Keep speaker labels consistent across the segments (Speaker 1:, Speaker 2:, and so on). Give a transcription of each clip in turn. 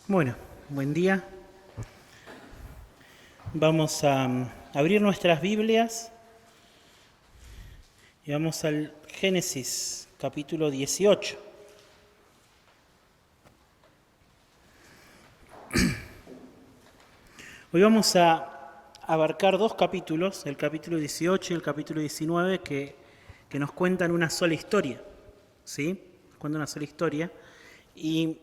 Speaker 1: Bueno, buen día. Vamos a abrir nuestras Biblias y vamos al Génesis, capítulo 18. Hoy vamos a abarcar dos capítulos, el capítulo 18 y el capítulo 19, que nos cuentan una sola historia, ¿sí? Cuentan una sola historia. Y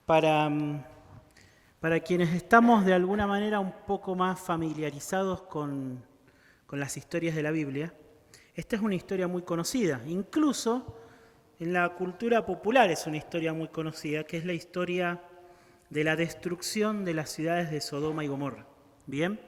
Speaker 1: para quienes estamos de alguna manera un poco más familiarizados con las historias de la Biblia, esta es una historia muy conocida. Incluso en la cultura popular es una historia muy conocida, que es la historia de la destrucción de las ciudades de Sodoma y Gomorra. Bien,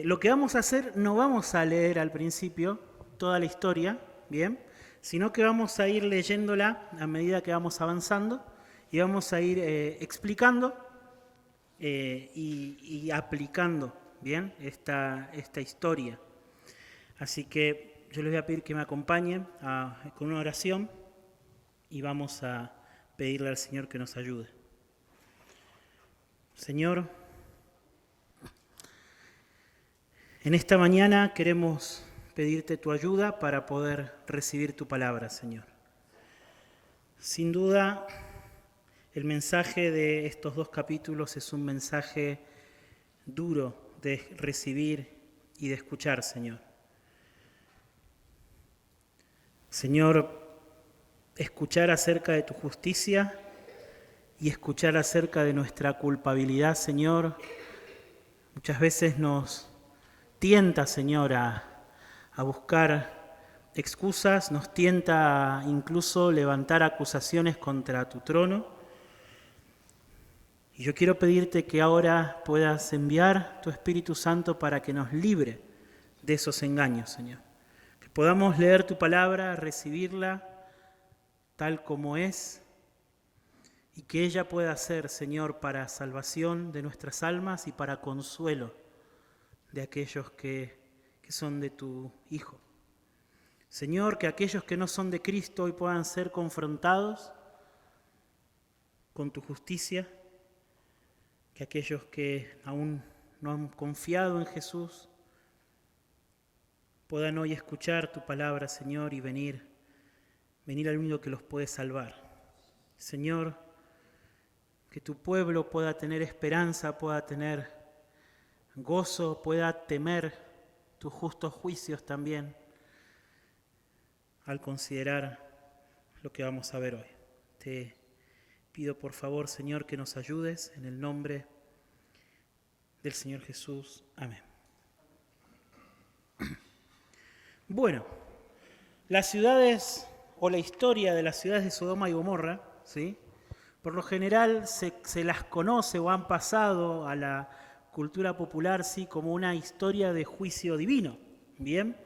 Speaker 1: lo que vamos a hacer, no vamos a leer al principio toda la historia, bien, sino que vamos a ir leyéndola a medida que vamos avanzando y vamos a ir explicando y aplicando bien esta historia. Así que yo les voy a pedir que me acompañen con una oración y vamos a pedirle al Señor que nos ayude. Señor, en esta mañana queremos pedirte tu ayuda para poder recibir tu palabra, Señor. Sin duda, el mensaje de estos dos capítulos es un mensaje duro de recibir y de escuchar, Señor. Señor, escuchar acerca de tu justicia y escuchar acerca de nuestra culpabilidad, Señor, muchas veces nos tienta, Señor, a buscar excusas, nos tienta incluso levantar acusaciones contra tu trono. Y yo quiero pedirte que ahora puedas enviar tu Espíritu Santo para que nos libre de esos engaños, Señor. Que podamos leer tu palabra, recibirla tal como es, y que ella pueda ser, Señor, para salvación de nuestras almas y para consuelo de aquellos que son de tu Hijo. Señor, que aquellos que no son de Cristo hoy puedan ser confrontados con tu justicia, que aquellos que aún no han confiado en Jesús puedan hoy escuchar tu palabra, Señor, y venir al único que los puede salvar. Señor, que tu pueblo pueda tener esperanza, pueda tener gozo, pueda temer tus justos juicios también al considerar lo que vamos a ver hoy. Te pido por favor, Señor, que nos ayudes en el nombre del Señor Jesús. Amén. Bueno, las ciudades o la historia de las ciudades de Sodoma y Gomorra, ¿sí? Por lo general se las conoce o han pasado a la cultura popular, sí, como una historia de juicio divino. Bien,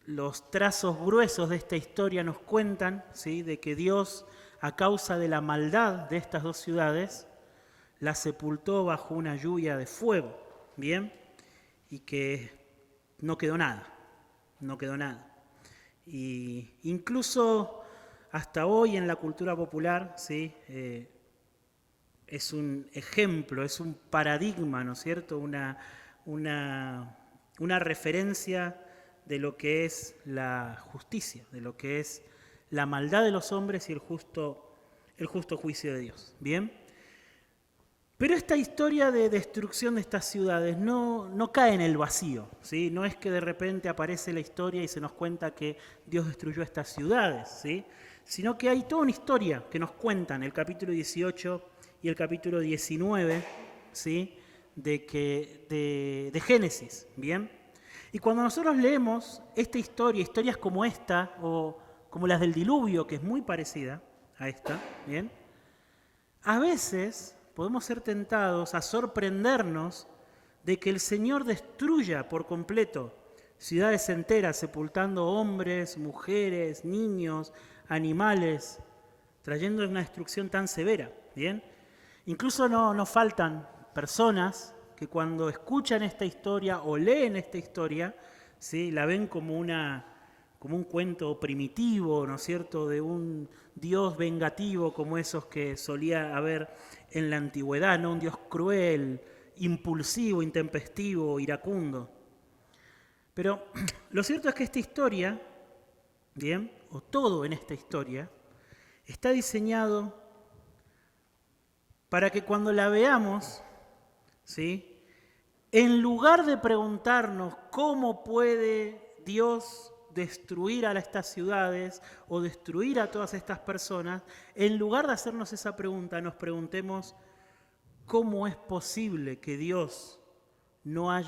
Speaker 1: los trazos gruesos de esta historia nos cuentan, ¿sí?, de que Dios, a causa de la maldad de estas dos ciudades, las sepultó bajo una lluvia de fuego, bien, y que no quedó nada. Y incluso hasta hoy en la cultura popular, ¿sí?, es un ejemplo, es un paradigma, ¿no es cierto?, una referencia de lo que es la justicia, de lo que es la maldad de los hombres y el justo juicio de Dios. Bien. Pero esta historia de destrucción de estas ciudades no cae en el vacío, ¿sí? No es que de repente aparece la historia y se nos cuenta que Dios destruyó estas ciudades, ¿sí?, sino que hay toda una historia que nos cuentan el capítulo 18 y el capítulo 19, ¿sí?, de Génesis, ¿bien? Y cuando nosotros leemos esta historia, historias como esta o como las del diluvio, que es muy parecida a esta, ¿bien?, a veces podemos ser tentados a sorprendernos de que el Señor destruya por completo ciudades enteras, sepultando hombres, mujeres, niños, animales, trayendo una destrucción tan severa, ¿bien? Incluso no faltan personas que cuando escuchan esta historia o leen esta historia, ¿sí?, la ven como una como un cuento primitivo, ¿no es cierto?, de un Dios vengativo como esos que solía haber en la antigüedad, ¿no? Un Dios cruel, impulsivo, intempestivo, iracundo. Pero lo cierto es que esta historia, bien, o todo en esta historia, está diseñado para que cuando la veamos, ¿sí?, en lugar de preguntarnos cómo puede Dios destruir a estas ciudades o destruir a todas estas personas, en lugar de hacernos esa pregunta, nos preguntemos cómo es posible que Dios no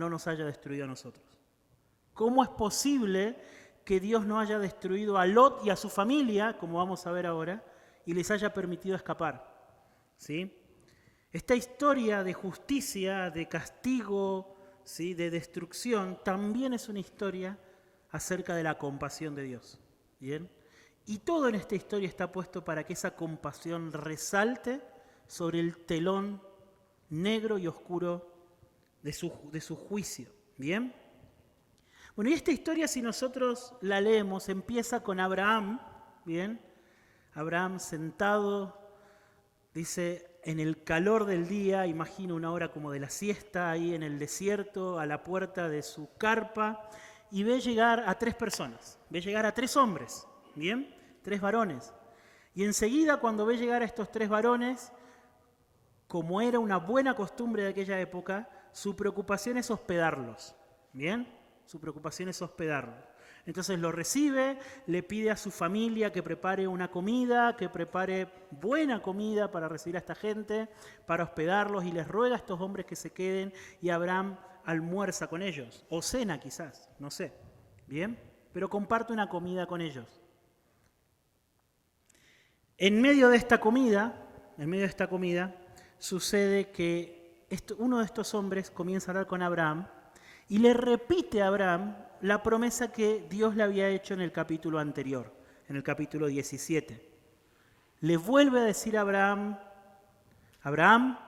Speaker 1: nos haya destruido a nosotros. ¿Cómo es posible que Dios no haya destruido a Lot y a su familia, como vamos a ver ahora, y les haya permitido escapar? ¿Sí? Esta historia de justicia, de castigo, ¿sí?, de destrucción, también es una historia acerca de la compasión de Dios. ¿Bien? Y todo en esta historia está puesto para que esa compasión resalte sobre el telón negro y oscuro de su juicio. ¿Bien? Bueno, y esta historia, si nosotros la leemos, empieza con Abraham, ¿bien? Abraham sentado, dice, en el calor del día, imagino una hora como de la siesta, ahí en el desierto, a la puerta de su carpa, y ve llegar a 3 personas, ve llegar a 3 hombres, ¿bien? 3 varones. Y enseguida, cuando ve llegar a estos 3 varones, como era una buena costumbre de aquella época, su preocupación es hospedarlos, ¿bien? Su preocupación es hospedarlos. Entonces lo recibe, le pide a su familia que prepare una comida, que prepare buena comida para recibir a esta gente, para hospedarlos, y les ruega a estos hombres que se queden, y Abraham almuerza con ellos, o cena quizás, no sé, ¿bien? Pero comparte una comida con ellos. En medio de esta comida, sucede que uno de estos hombres comienza a hablar con Abraham y le repite a Abraham la promesa que Dios le había hecho en el capítulo anterior, en el capítulo 17. Le vuelve a decir a Abraham, Abraham,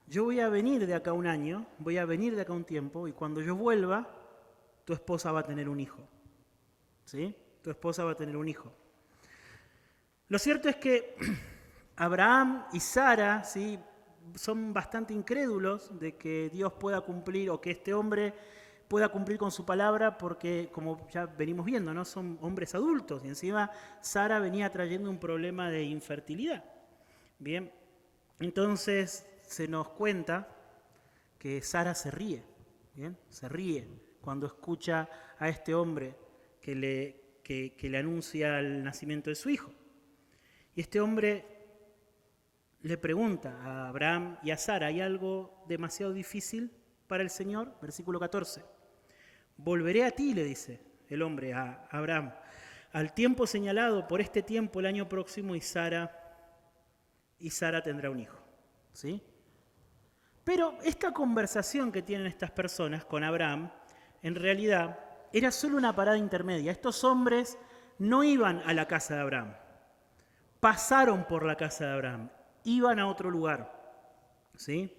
Speaker 1: yo voy a venir de acá un año, voy a venir de acá un tiempo, y cuando yo vuelva, tu esposa va a tener un hijo. ¿Sí? Tu esposa va a tener un hijo. Lo cierto es que Abraham y Sara, ¿sí?, son bastante incrédulos de que Dios pueda cumplir, o que este hombre pueda cumplir con su palabra, porque, como ya venimos viendo, ¿no?, son hombres adultos, y encima Sara venía trayendo un problema de infertilidad. Bien, entonces se nos cuenta que Sara se ríe, ¿bien? Se ríe cuando escucha a este hombre que le anuncia el nacimiento de su hijo. Y este hombre le pregunta a Abraham y a Sara, ¿hay algo demasiado difícil para el Señor? Versículo 14. Volveré a ti, le dice el hombre a Abraham, al tiempo señalado, por este tiempo el año próximo, y Sara tendrá un hijo. ¿Sí? Pero esta conversación que tienen estas personas con Abraham, en realidad era solo una parada intermedia. Estos hombres no iban a la casa de Abraham, pasaron por la casa de Abraham, iban a otro lugar, ¿sí?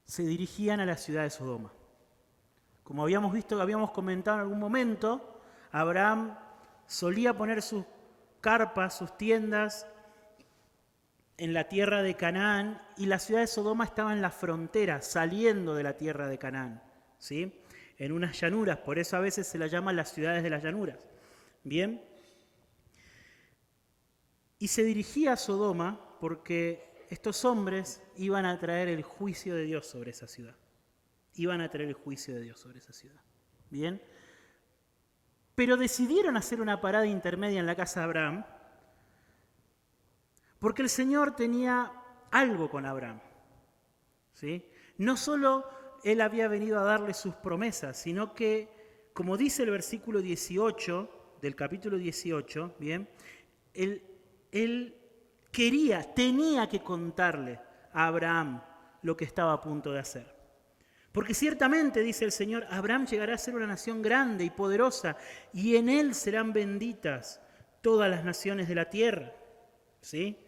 Speaker 1: Se dirigían a la ciudad de Sodoma. Como habíamos visto, habíamos comentado en algún momento, Abraham solía poner sus carpas, sus tiendas en la tierra de Canaán, y la ciudad de Sodoma estaba en la frontera, saliendo de la tierra de Canaán, ¿sí?, en unas llanuras, por eso a veces se la llama las ciudades de las llanuras. Bien. Y se dirigía a Sodoma porque estos hombres iban a traer el juicio de Dios sobre esa ciudad. Iban a traer el juicio de Dios sobre esa ciudad. Bien. Pero decidieron hacer una parada intermedia en la casa de Abraham porque el Señor tenía algo con Abraham. ¿Sí? No solo Él había venido a darle sus promesas, sino que, como dice el versículo 18 del capítulo 18, ¿bien?, Él tenía que contarle a Abraham lo que estaba a punto de hacer. Porque ciertamente, dice el Señor, Abraham llegará a ser una nación grande y poderosa, y en él serán benditas todas las naciones de la tierra. ¿Sí?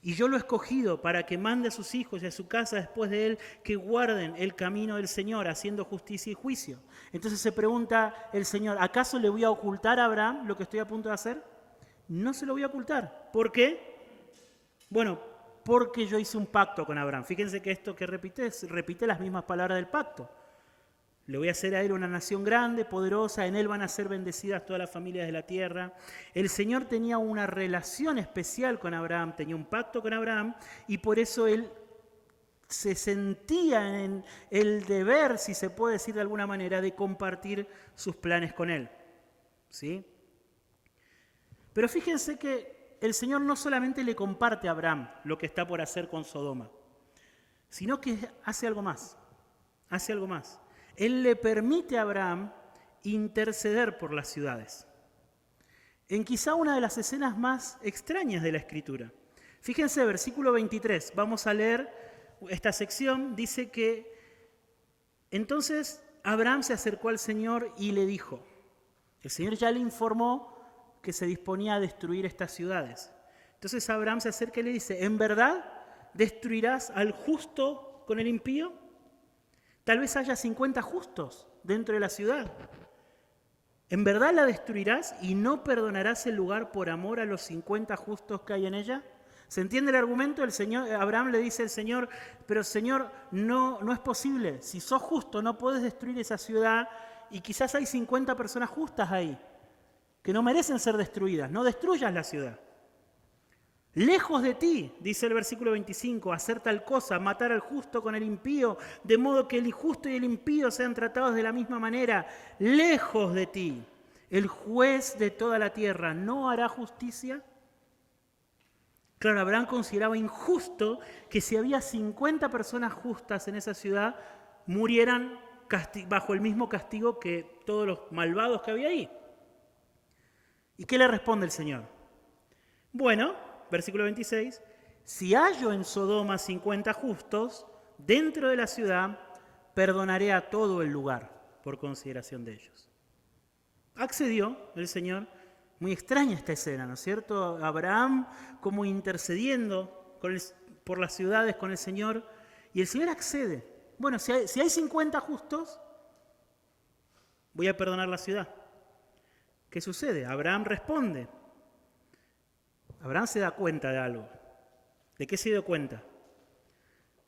Speaker 1: Y yo lo he escogido para que mande a sus hijos y a su casa después de él que guarden el camino del Señor, haciendo justicia y juicio. Entonces se pregunta el Señor, ¿acaso le voy a ocultar a Abraham lo que estoy a punto de hacer? No se lo voy a ocultar. ¿Por qué? Bueno, porque yo hice un pacto con Abraham. Fíjense que esto que repite las mismas palabras del pacto. Le voy a hacer a él una nación grande, poderosa, en él van a ser bendecidas todas las familias de la tierra. El Señor tenía una relación especial con Abraham, tenía un pacto con Abraham, y por eso él se sentía en el deber, si se puede decir de alguna manera, de compartir sus planes con él. ¿Sí? Pero fíjense que el Señor no solamente le comparte a Abraham lo que está por hacer con Sodoma, sino que hace algo más, hace algo más. Él le permite a Abraham interceder por las ciudades. En quizá una de las escenas más extrañas de la Escritura. Fíjense, versículo 23, vamos a leer esta sección, dice que entonces Abraham se acercó al Señor y le dijo, el Señor ya le informó que se disponía a destruir estas ciudades. Entonces Abraham se acerca y le dice, ¿en verdad destruirás al justo con el impío? Tal vez haya 50 justos dentro de la ciudad. ¿En verdad la destruirás y no perdonarás el lugar por amor a los 50 justos que hay en ella? ¿Se entiende el argumento? Abraham le dice al Señor, pero Señor, no es posible. Si sos justo, no puedes destruir esa ciudad y quizás hay 50 personas justas ahí que no merecen ser destruidas. No destruyas la ciudad. Lejos de ti, dice el versículo 25, hacer tal cosa, matar al justo con el impío, de modo que el injusto y el impío sean tratados de la misma manera. Lejos de ti, el juez de toda la tierra, ¿no hará justicia? Claro, Abraham consideraba injusto que si había 50 personas justas en esa ciudad, murieran bajo el mismo castigo que todos los malvados que había ahí. ¿Y qué le responde el Señor? Bueno, versículo 26, si hallo en Sodoma 50 justos, dentro de la ciudad, perdonaré a todo el lugar por consideración de ellos. Accedió el Señor. Muy extraña esta escena, ¿no es cierto? Abraham como intercediendo por las ciudades con el Señor, y el Señor accede. Bueno, si hay 50 justos, voy a perdonar la ciudad. ¿Qué sucede? Abraham responde. Abraham se da cuenta de algo. ¿De qué se dio cuenta?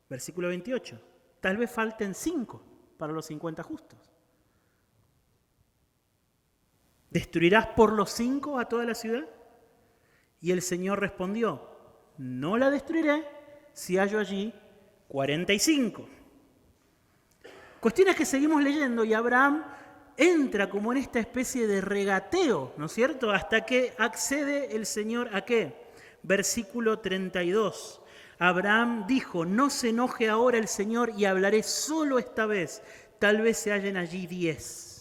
Speaker 1: Versículo 28. Tal vez falten 5 para los 50 justos. ¿Destruirás por los 5 a toda la ciudad? Y el Señor respondió, no la destruiré si hallo allí 45. Cuestión es que seguimos leyendo y Abraham entra como en esta especie de regateo, ¿no es cierto? Hasta que accede el Señor ¿a qué? Versículo 32. Abraham dijo, no se enoje ahora el Señor y hablaré solo esta vez, tal vez se hallen allí 10.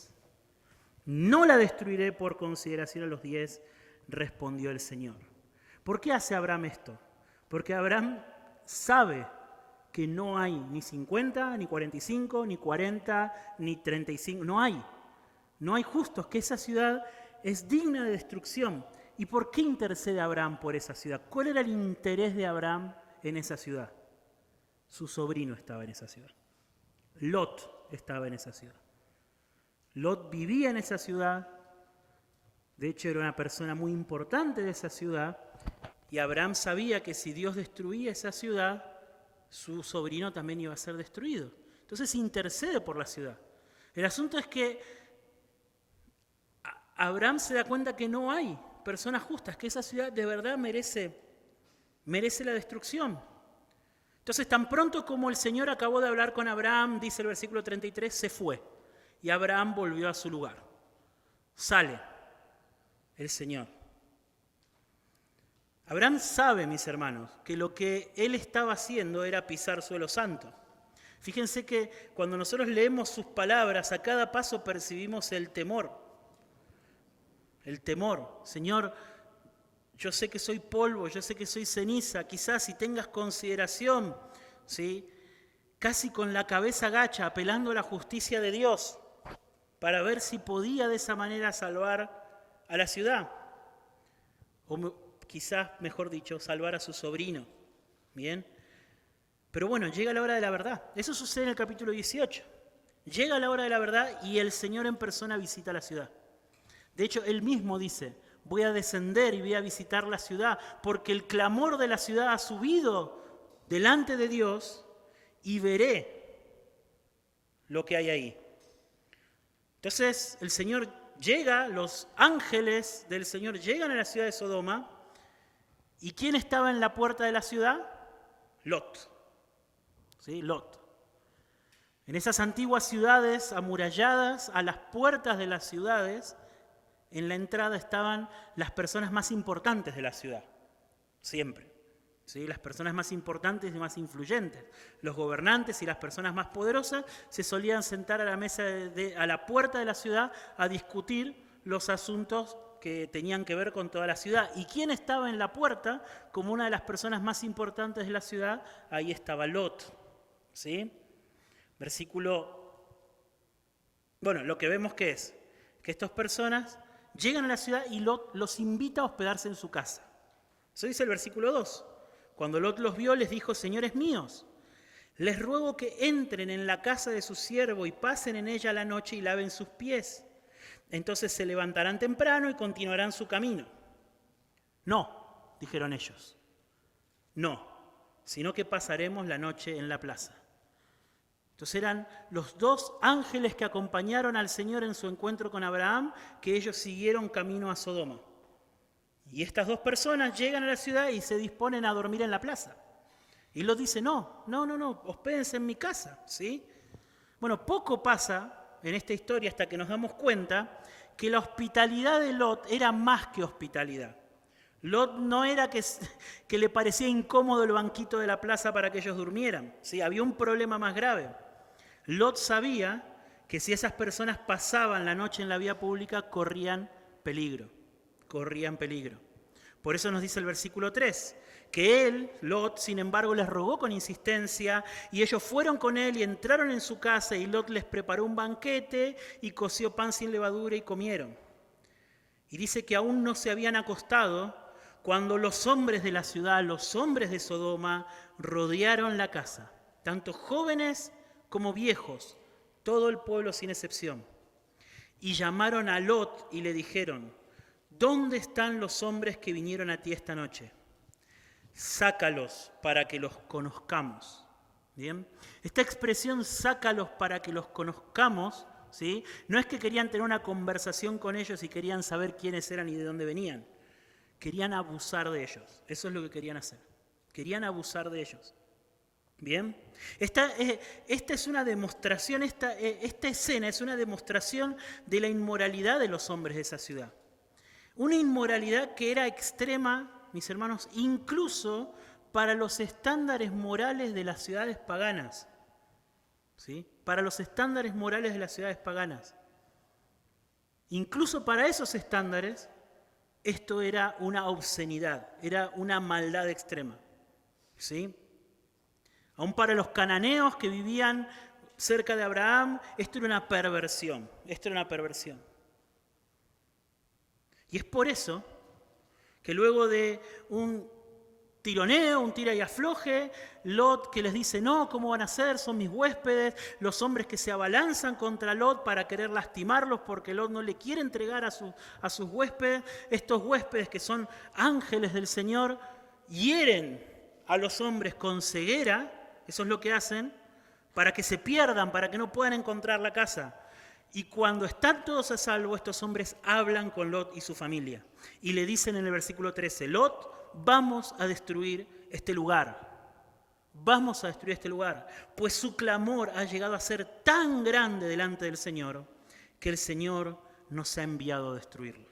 Speaker 1: No la destruiré por consideración a los 10, respondió el Señor. ¿Por qué hace Abraham esto? Porque Abraham sabe que no hay ni 50, ni 45, ni 40, ni 35, no hay. No hay justos, que esa ciudad es digna de destrucción. ¿Y por qué intercede Abraham por esa ciudad? ¿Cuál era el interés de Abraham en esa ciudad? Su sobrino estaba en esa ciudad. Lot estaba en esa ciudad. Lot vivía en esa ciudad, de hecho era una persona muy importante de esa ciudad, y Abraham sabía que si Dios destruía esa ciudad, su sobrino también iba a ser destruido. Entonces intercede por la ciudad. El asunto es que Abraham se da cuenta que no hay personas justas, que esa ciudad de verdad merece la destrucción. Entonces, tan pronto como el Señor acabó de hablar con Abraham, dice el versículo 33, se fue. Y Abraham volvió a su lugar. Sale el Señor. Abraham sabe, mis hermanos, que lo que él estaba haciendo era pisar suelo santo. Fíjense que cuando nosotros leemos sus palabras, a cada paso percibimos el temor. El temor. Señor, yo sé que soy polvo, yo sé que soy ceniza, quizás si tengas consideración, ¿sí? Casi con la cabeza gacha, apelando a la justicia de Dios, para ver si podía de esa manera salvar a la ciudad. O quizás, mejor dicho, salvar a su sobrino. Bien. Pero bueno, llega la hora de la verdad. Eso sucede en el capítulo 18. Llega la hora de la verdad y el Señor en persona visita la ciudad. De hecho, Él mismo dice, voy a descender y voy a visitar la ciudad, porque el clamor de la ciudad ha subido delante de Dios y veré lo que hay ahí. Entonces, el Señor llega, los ángeles del Señor llegan a la ciudad de Sodoma. ¿Y quién estaba en la puerta de la ciudad? Lot. ¿Sí? Lot. En esas antiguas ciudades amuralladas, a las puertas de las ciudades, en la entrada estaban las personas más importantes de la ciudad, siempre. ¿Sí? Las personas más importantes y más influyentes. Los gobernantes y las personas más poderosas se solían sentar a la mesa, a la puerta de la ciudad a discutir los asuntos que tenían que ver con toda la ciudad. ¿Y quién estaba en la puerta como una de las personas más importantes de la ciudad? Ahí estaba Lot. ¿Sí? Bueno, lo que vemos que es que estas personas llegan a la ciudad y Lot los invita a hospedarse en su casa. Eso dice el versículo 2. Cuando Lot los vio, les dijo, señores míos, les ruego que entren en la casa de su siervo y pasen en ella la noche y laven sus pies. Entonces se levantarán temprano y continuarán su camino. No, dijeron ellos. No, sino que pasaremos la noche en la plaza. Entonces eran los dos ángeles que acompañaron al Señor en su encuentro con Abraham, que ellos siguieron camino a Sodoma. Y estas dos personas llegan a la ciudad y se disponen a dormir en la plaza. Y Lot dice, no, hospédense en mi casa, ¿sí? Bueno, poco pasa en esta historia hasta que nos damos cuenta que la hospitalidad de Lot era más que hospitalidad. Lot no era que le parecía incómodo el banquito de la plaza para que ellos durmieran, ¿sí? Había un problema más grave. Lot sabía que si esas personas pasaban la noche en la vía pública, corrían peligro. Por eso nos dice el versículo 3, que él, Lot, sin embargo, les rogó con insistencia, y ellos fueron con él y entraron en su casa, y Lot les preparó un banquete y coció pan sin levadura y comieron. Y dice que aún no se habían acostado cuando los hombres de la ciudad, los hombres de Sodoma, rodearon la casa, tanto jóvenes como viejos, todo el pueblo sin excepción. Y llamaron a Lot y le dijeron, ¿dónde están los hombres que vinieron a ti esta noche? Sácalos para que los conozcamos. ¿Bien? Esta expresión, sácalos para que los conozcamos, ¿sí? No es que querían tener una conversación con ellos y querían saber quiénes eran y de dónde venían. Querían abusar de ellos. Eso es lo que querían hacer. Querían abusar de ellos. ¿Bien? Esta es una demostración, esta escena es una demostración de la inmoralidad de los hombres de esa ciudad. Una inmoralidad que era extrema, mis hermanos, incluso para los estándares morales de las ciudades paganas. ¿Sí? Para los estándares morales de las ciudades paganas. Incluso para esos estándares, esto era una obscenidad, era una maldad extrema. ¿Sí? Aún para los cananeos que vivían cerca de Abraham, esto era una perversión. Y es por eso que luego de un tironeo, un tira y afloje, Lot que les dice, no, ¿cómo van a ser? Son mis huéspedes, los hombres que se abalanzan contra Lot para querer lastimarlos porque Lot no le quiere entregar a sus huéspedes, estos huéspedes que son ángeles del Señor, hieren a los hombres con ceguera, eso es lo que hacen, para que se pierdan, para que no puedan encontrar la casa. Y cuando están todos a salvo, estos hombres hablan con Lot y su familia. Y le dicen en el versículo 13, Lot, vamos a destruir este lugar. Vamos a destruir este lugar. Pues su clamor ha llegado a ser tan grande delante del Señor, que el Señor nos ha enviado a destruirlos.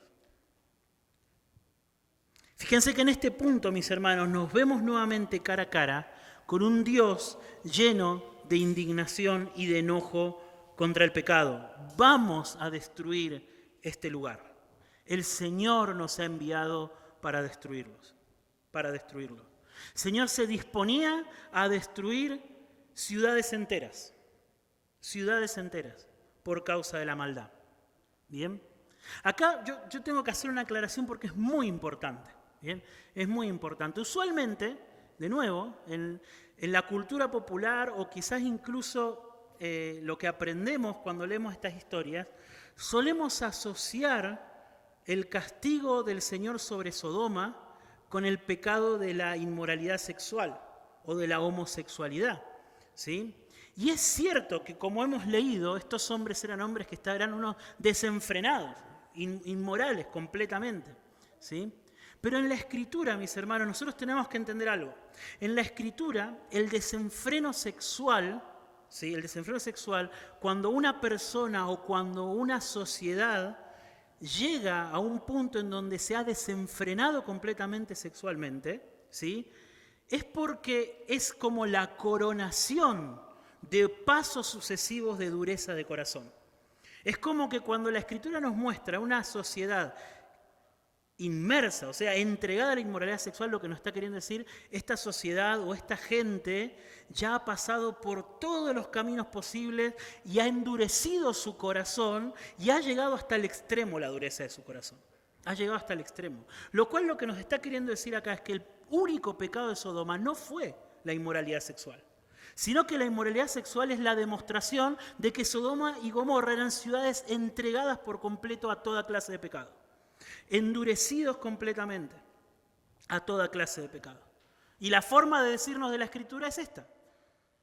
Speaker 1: Fíjense que en este punto, mis hermanos, nos vemos nuevamente cara a cara con un Dios lleno de indignación y de enojo contra el pecado. Vamos a destruir este lugar. El Señor nos ha enviado para destruirlos. El Señor se disponía a destruir ciudades enteras por causa de la maldad. ¿Bien? Acá yo tengo que hacer una aclaración porque es muy importante. ¿Bien? Es muy importante. Usualmente de nuevo, en la cultura popular o quizás incluso lo que aprendemos cuando leemos estas historias, solemos asociar el castigo del Señor sobre Sodoma con el pecado de la inmoralidad sexual o de la homosexualidad, ¿sí? Y es cierto que, como hemos leído, estos hombres eran hombres que eran unos desenfrenados, inmorales completamente, ¿sí? Pero en la Escritura, mis hermanos, nosotros tenemos que entender algo. En la Escritura, el desenfreno sexual, ¿sí? El desenfreno sexual, cuando una persona o cuando una sociedad llega a un punto en donde se ha desenfrenado completamente sexualmente, ¿sí? Es porque es como la coronación de pasos sucesivos de dureza de corazón. Es como que cuando la Escritura nos muestra una sociedad inmersa, o sea, entregada a la inmoralidad sexual, lo que nos está queriendo decir, esta sociedad o esta gente ya ha pasado por todos los caminos posibles y ha endurecido su corazón y ha llegado hasta el extremo la dureza de su corazón. Ha llegado hasta el extremo. Lo cual lo que nos está queriendo decir acá es que el único pecado de Sodoma no fue la inmoralidad sexual, sino que la inmoralidad sexual es la demostración de que Sodoma y Gomorra eran ciudades entregadas por completo a toda clase de pecado, endurecidos completamente a toda clase de pecado. Y la forma de decirnos de la Escritura es esta,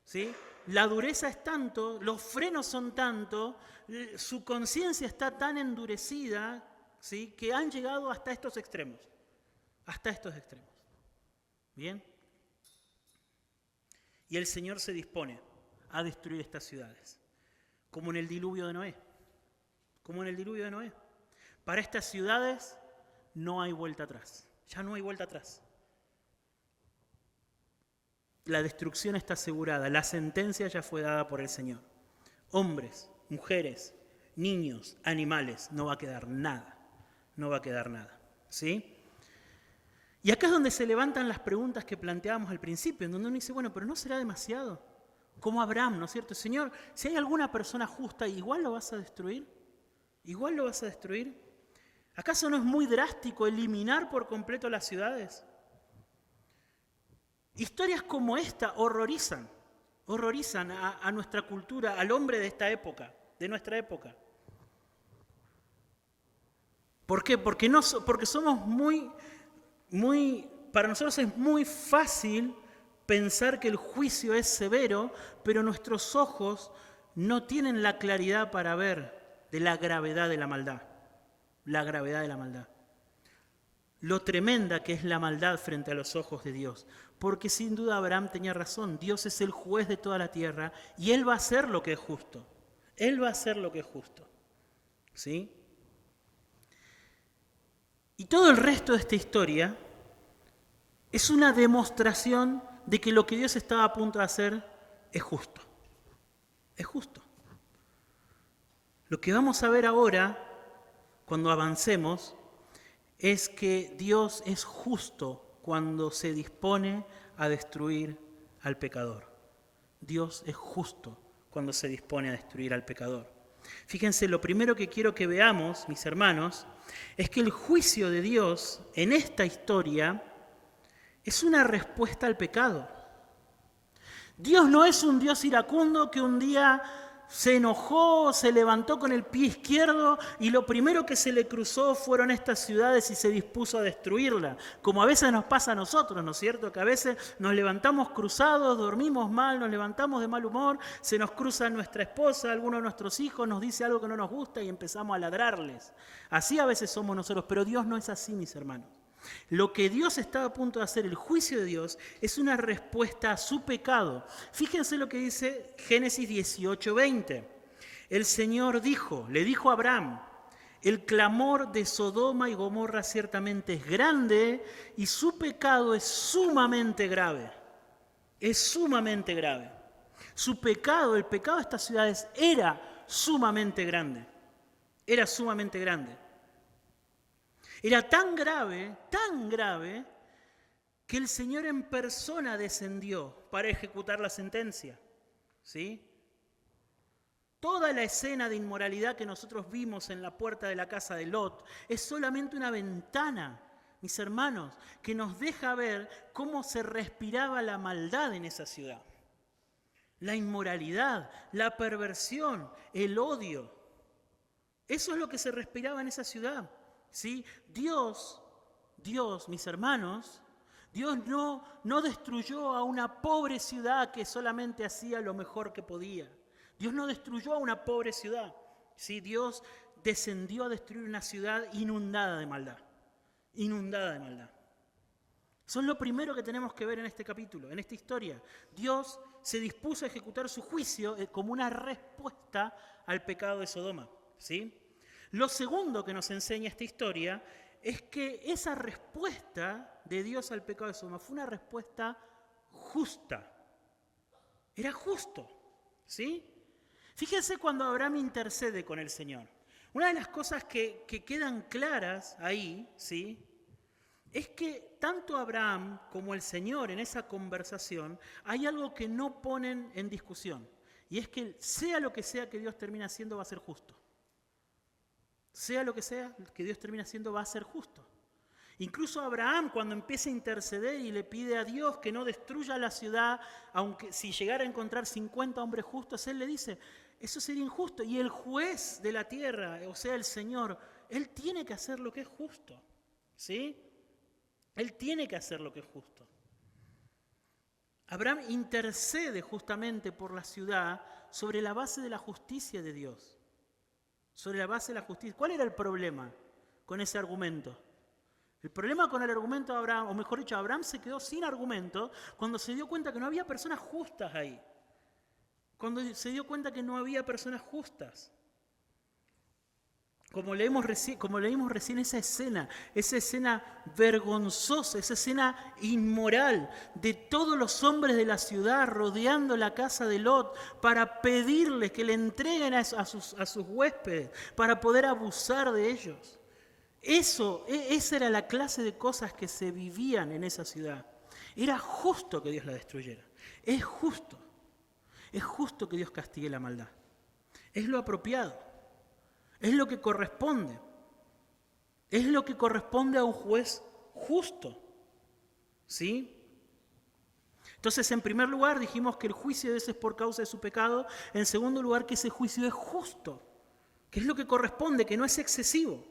Speaker 1: ¿sí? La dureza es tanto, los frenos son tanto, su conciencia está tan endurecida, ¿sí? Que han llegado hasta estos extremos, ¿bien? Y el Señor se dispone a destruir estas ciudades, como en el diluvio de Noé. Para estas ciudades no hay vuelta atrás, ya no hay vuelta atrás. La destrucción está asegurada, la sentencia ya fue dada por el Señor. Hombres, mujeres, niños, animales, no va a quedar nada, ¿sí? Y acá es donde se levantan las preguntas que planteábamos al principio, en donde uno dice, bueno, pero ¿no será demasiado? Como Abraham, ¿no es cierto? Señor, si hay alguna persona justa, ¿igual lo vas a destruir? ¿Acaso no es muy drástico eliminar por completo las ciudades? Historias como esta horrorizan a nuestra cultura, al hombre de esta época, de nuestra época. ¿Por qué? Porque somos para nosotros es muy fácil pensar que el juicio es severo, pero nuestros ojos no tienen la claridad para ver de la gravedad de la maldad. Lo tremenda que es la maldad frente a los ojos de Dios. Porque sin duda Abraham tenía razón, Dios es el juez de toda la tierra y Él va a hacer lo que es justo. ¿Sí? Y todo el resto de esta historia es una demostración de que lo que Dios estaba a punto de hacer es justo. Lo que vamos a ver ahora, cuando avancemos, es que Dios es justo cuando se dispone a destruir al pecador. Dios es justo cuando se dispone a destruir al pecador. Fíjense, lo primero que quiero que veamos, mis hermanos, es que el juicio de Dios en esta historia es una respuesta al pecado. Dios no es un Dios iracundo que un día se enojó, se levantó con el pie izquierdo y lo primero que se le cruzó fueron estas ciudades y se dispuso a destruirlas, como a veces nos pasa a nosotros, ¿no es cierto? Que a veces nos levantamos cruzados, dormimos mal, nos levantamos de mal humor, se nos cruza nuestra esposa, alguno de nuestros hijos nos dice algo que no nos gusta y empezamos a ladrarles. Así a veces somos nosotros, pero Dios no es así, mis hermanos. Lo que Dios estaba a punto de hacer, el juicio de Dios, es una respuesta a su pecado. Fíjense lo que dice Génesis 18:20. El Señor le dijo a Abraham, el clamor de Sodoma y Gomorra ciertamente es grande y su pecado es sumamente grave. Su pecado, el pecado de estas ciudades era sumamente grande. Era tan grave, que el Señor en persona descendió para ejecutar la sentencia. ¿Sí? Toda la escena de inmoralidad que nosotros vimos en la puerta de la casa de Lot es solamente una ventana mis hermanos, que nos deja ver cómo se respiraba la maldad en esa ciudad. La inmoralidad, la perversión, el odio. Eso es lo que se respiraba en esa ciudad, ¿sí? Dios, mis hermanos, Dios no destruyó a una pobre ciudad que solamente hacía lo mejor que podía. Dios no destruyó a una pobre ciudad, ¿sí? Dios descendió a destruir una ciudad inundada de maldad. Inundada de maldad. Eso es lo primero que tenemos que ver en este capítulo, en esta historia. Dios se dispuso a ejecutar su juicio como una respuesta al pecado de Sodoma, ¿sí? Lo segundo que nos enseña esta historia es que esa respuesta de Dios al pecado de Sodoma fue una respuesta justa. Era justo, ¿sí? Fíjense cuando Abraham intercede con el Señor. Una de las cosas que quedan claras ahí, ¿sí?, es que tanto Abraham como el Señor en esa conversación hay algo que no ponen en discusión. Y es que sea lo que sea que Dios termine haciendo va a ser justo. Sea lo que sea que Dios termine haciendo va a ser justo. Incluso Abraham, cuando empieza a interceder y le pide a Dios que no destruya la ciudad, aunque si llegara a encontrar 50 hombres justos, él le dice, eso sería injusto. Y el juez de la tierra, o sea, el Señor, él tiene que hacer lo que es justo, ¿sí? Él tiene que hacer lo que es justo. Abraham intercede justamente por la ciudad sobre la base de la justicia de Dios. Sobre la base de la justicia. ¿Cuál era el problema con ese argumento? El problema con el argumento de Abraham, o mejor dicho, Abraham se quedó sin argumento cuando se dio cuenta que no había personas justas ahí. Cuando se dio cuenta que no había personas justas. Como leímos recién esa escena vergonzosa, esa escena inmoral de todos los hombres de la ciudad rodeando la casa de Lot para pedirles que le entreguen a sus huéspedes para poder abusar de ellos. Esa era la clase de cosas que se vivían en esa ciudad. Era justo que Dios la destruyera. Es justo que Dios castigue la maldad. Es lo apropiado. Es lo que corresponde. Es lo que corresponde a un juez justo. ¿Sí? Entonces, en primer lugar, dijimos que el juicio de ese es por causa de su pecado. En segundo lugar, que ese juicio es justo, que es lo que corresponde, que no es excesivo.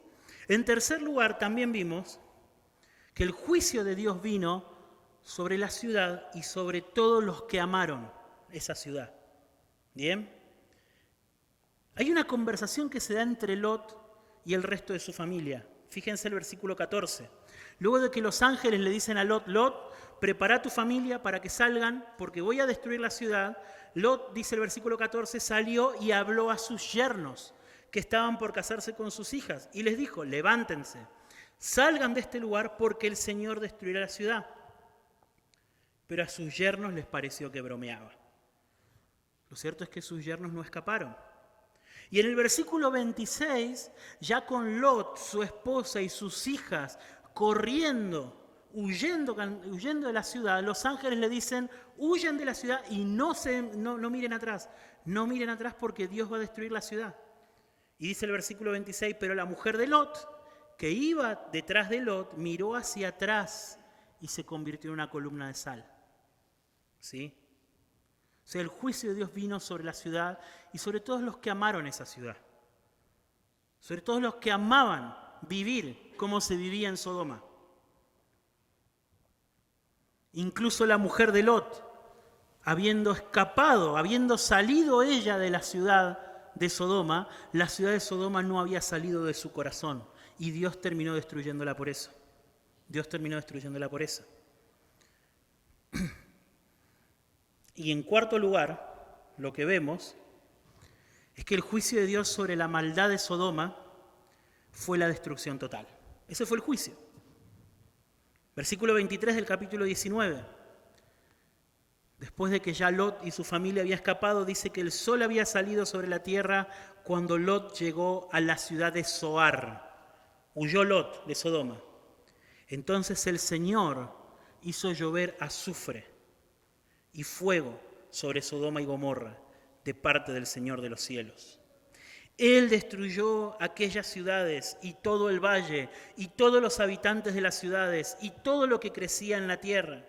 Speaker 1: En tercer lugar, también vimos que el juicio de Dios vino sobre la ciudad y sobre todos los que amaron esa ciudad. ¿Bien? Hay una conversación que se da entre Lot y el resto de su familia. Fíjense el versículo 14. Luego de que los ángeles le dicen a Lot, Lot, prepara tu familia para que salgan, porque voy a destruir la ciudad. Lot, dice el versículo 14, salió y habló a sus yernos, que estaban por casarse con sus hijas, y les dijo, levántense, salgan de este lugar, porque el Señor destruirá la ciudad. Pero a sus yernos les pareció que bromeaba. Lo cierto es que sus yernos no escaparon. Y en el versículo 26, ya con Lot, su esposa y sus hijas corriendo, huyendo de la ciudad, los ángeles le dicen, huyan de la ciudad y no miren atrás. No miren atrás porque Dios va a destruir la ciudad. Y dice el versículo 26, pero la mujer de Lot, que iba detrás de Lot, miró hacia atrás y se convirtió en una columna de sal. ¿Sí? O sea, el juicio de Dios vino sobre la ciudad y sobre todos los que amaron esa ciudad. Sobre todos los que amaban vivir como se vivía en Sodoma. Incluso la mujer de Lot, habiendo escapado, habiendo salido ella de la ciudad de Sodoma, la ciudad de Sodoma no había salido de su corazón y Dios terminó destruyéndola por eso. Dios terminó destruyéndola por eso. Y en cuarto lugar, lo que vemos es que el juicio de Dios sobre la maldad de Sodoma fue la destrucción total. Ese fue el juicio. Versículo 23 del capítulo 19. Después de que ya Lot y su familia habían escapado, dice que el sol había salido sobre la tierra cuando Lot llegó a la ciudad de Zoar. Huyó Lot de Sodoma. Entonces el Señor hizo llover azufre y fuego sobre Sodoma y Gomorra de parte del Señor de los cielos. Él destruyó aquellas ciudades y todo el valle y todos los habitantes de las ciudades y todo lo que crecía en la tierra.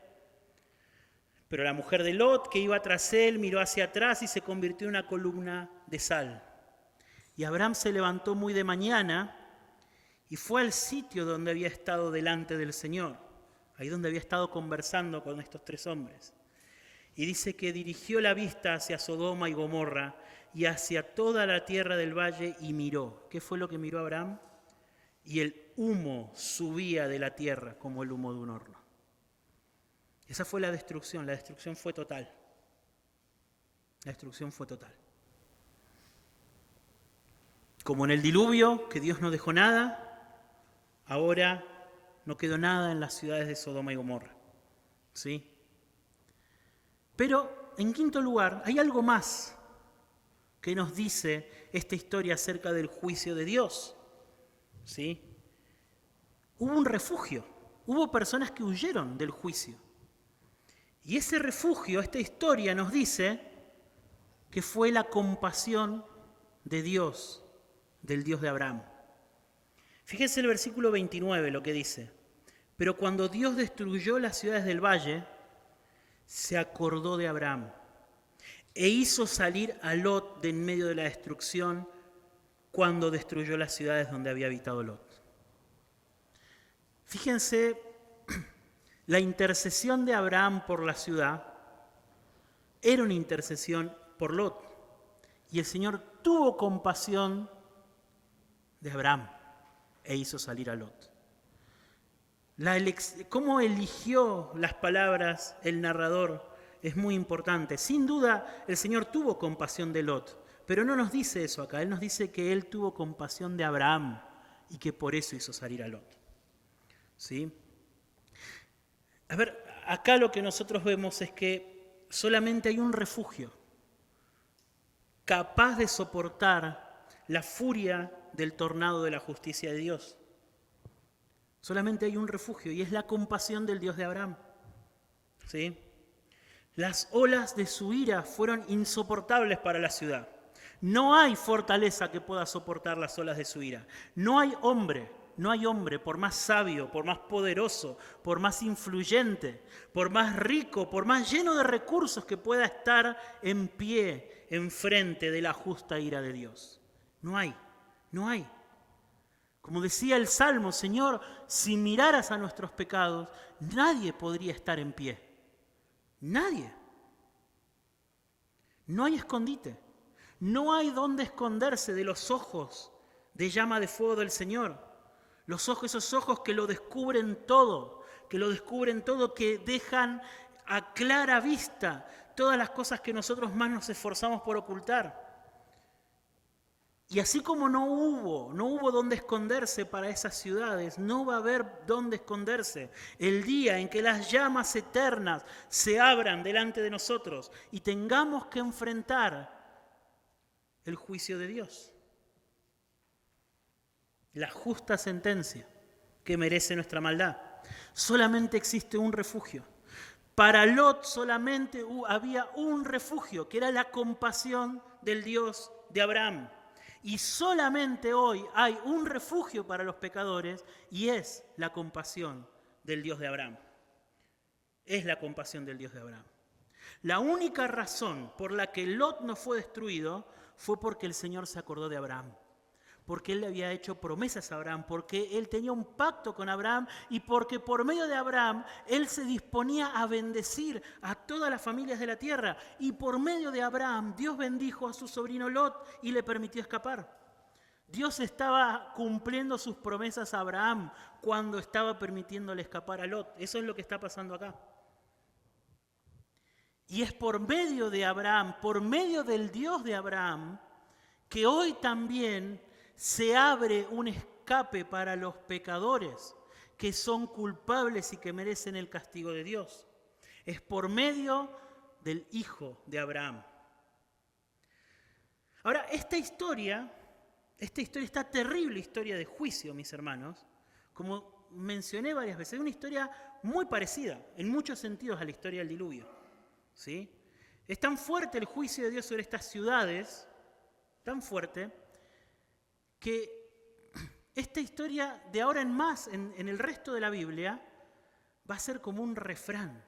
Speaker 1: Pero la mujer de Lot, que iba tras él, miró hacia atrás y se convirtió en una columna de sal. Y Abraham se levantó muy de mañana y fue al sitio donde había estado delante del Señor, ahí donde había estado conversando con estos tres hombres. Y dice que dirigió la vista hacia Sodoma y Gomorra y hacia toda la tierra del valle y miró. ¿Qué fue lo que miró Abraham? Y el humo subía de la tierra como el humo de un horno. Esa fue la destrucción fue total. La destrucción fue total. Como en el diluvio, que Dios no dejó nada, ahora no quedó nada en las ciudades de Sodoma y Gomorra. ¿Sí? Pero, en quinto lugar, hay algo más que nos dice esta historia acerca del juicio de Dios. ¿Sí? Hubo un refugio, hubo personas que huyeron del juicio. Y ese refugio, esta historia nos dice que fue la compasión de Dios, del Dios de Abraham. Fíjense el versículo 29 lo que dice. Pero cuando Dios destruyó las ciudades del valle, se acordó de Abraham e hizo salir a Lot de en medio de la destrucción cuando destruyó las ciudades donde había habitado Lot. Fíjense la intercesión de Abraham por la ciudad era una intercesión por Lot. Y el Señor tuvo compasión de Abraham e hizo salir a Lot. Cómo eligió las palabras el narrador es muy importante. Sin duda, el Señor tuvo compasión de Lot, pero no nos dice eso acá. Él nos dice que Él tuvo compasión de Abraham y que por eso hizo salir a Lot. ¿Sí? A ver, acá lo que nosotros vemos es que solamente hay un refugio capaz de soportar la furia del tornado de la justicia de Dios. Solamente hay un refugio y es la compasión del Dios de Abraham. ¿Sí? Las olas de su ira fueron insoportables para la ciudad. No hay fortaleza que pueda soportar las olas de su ira. No hay hombre, por más sabio, por más poderoso, por más influyente, por más rico, por más lleno de recursos que pueda estar en pie enfrente de la justa ira de Dios. No hay. Como decía el Salmo, Señor, si miraras a nuestros pecados, nadie podría estar en pie. Nadie. No hay escondite. No hay dónde esconderse de los ojos de llama de fuego del Señor. Esos ojos que lo descubren todo, que dejan a clara vista todas las cosas que nosotros más nos esforzamos por ocultar. Y así como no hubo dónde esconderse para esas ciudades, no va a haber dónde esconderse el día en que las llamas eternas se abran delante de nosotros y tengamos que enfrentar el juicio de Dios. La justa sentencia que merece nuestra maldad. Solamente existe un refugio. Para Lot solamente había un refugio, que era la compasión del Dios de Abraham. Y solamente hoy hay un refugio para los pecadores y es la compasión del Dios de Abraham. Es la compasión del Dios de Abraham. La única razón por la que Lot no fue destruido fue porque el Señor se acordó de Abraham. Porque Él le había hecho promesas a Abraham, porque Él tenía un pacto con Abraham y porque por medio de Abraham Él se disponía a bendecir a todas las familias de la tierra. Y por medio de Abraham Dios bendijo a su sobrino Lot y le permitió escapar. Dios estaba cumpliendo sus promesas a Abraham cuando estaba permitiéndole escapar a Lot. Eso es lo que está pasando acá. Y es por medio de Abraham, por medio del Dios de Abraham, que hoy también se abre un escape para los pecadores que son culpables y que merecen el castigo de Dios. Es por medio del Hijo de Abraham. Ahora, esta terrible historia de juicio, mis hermanos, como mencioné varias veces, es una historia muy parecida, en muchos sentidos, a la historia del diluvio. ¿Sí? Es tan fuerte el juicio de Dios sobre estas ciudades, tan fuerte, que esta historia de ahora en más, en el resto de la Biblia, va a ser como un refrán.